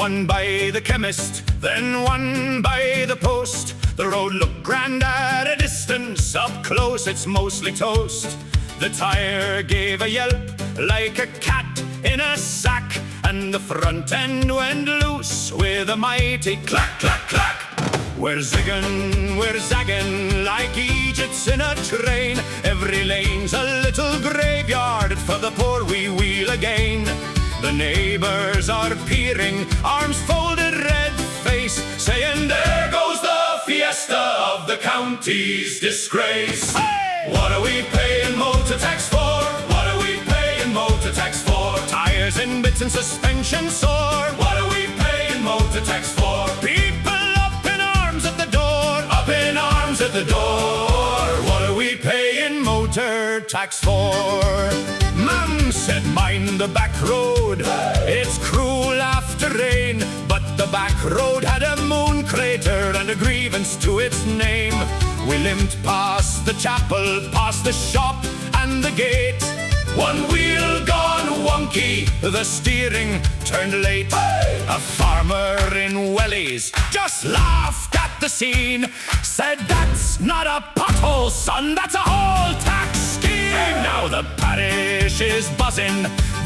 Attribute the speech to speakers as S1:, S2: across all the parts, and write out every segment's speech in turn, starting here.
S1: one by the chemist, then one by the post. The road looked grand at a distance, up close it's mostly toast. The tire gave a yelp like a cat in a sack, and the front end went loose with a mighty clack, clack, clack. We're zigging, we're zagging like Egypt's in a train. Every lane's a little graveyard for the poor we wheel again. The neighbors are peering, arms folded, red face, saying, "There goes the fiesta of the county's disgrace." Hey! What are we paying motor tax for? What are we paying motor tax for? Tires and bits and suspension sore. What are we paying motor tax for? People up in arms at the door, up in arms at the door. What are we paying motor tax for? Mum said, "Mind the back road, it's cruel after rain." But the back road had a moon crater and a grievance to its name. We limped past the chapel, past the shop and the gate. One wheel gone wonky, the steering turned late. Hey! A farmer in wellies just laughed at the scene, said, "That's not a pothole, son, that's a whole tax scheme." Now the parish is buzzing,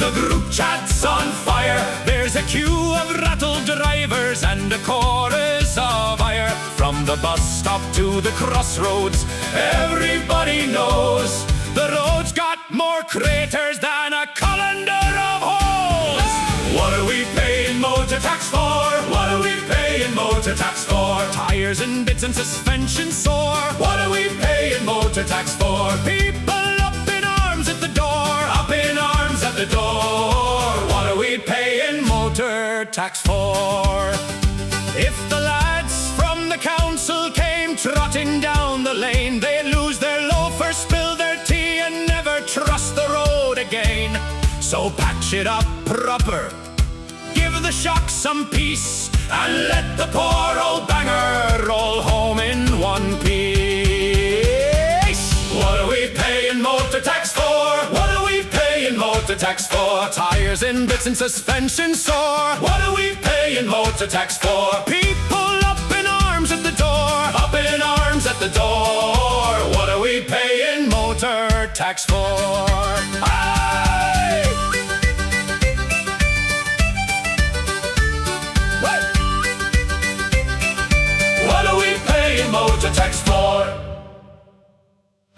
S1: the group chat's on fire. There's a queue of rattled drivers and a chorus of ire. From the bus stop to the crossroads, everybody knows the road's got more craters than a colander of holes. What are we paying motor tax for? What are we paying motor tax for? Tires and bits and suspension sore. What are we paying motor tax for? People up in arms at the door, up in arms at the door. What are we paying motor tax for? If the lads from the council came trotting down the lane, they'd lose their loafers, spill their tea, and never trust the road again. So patch it up proper, give the shock some peace, and let the poor old banger roll home in one piece. What are we paying motor tax for? What are we paying motor tax for? Tires and bits and suspension sore. What are we paying motor tax for? People up in arms at the door, up in arms at the door.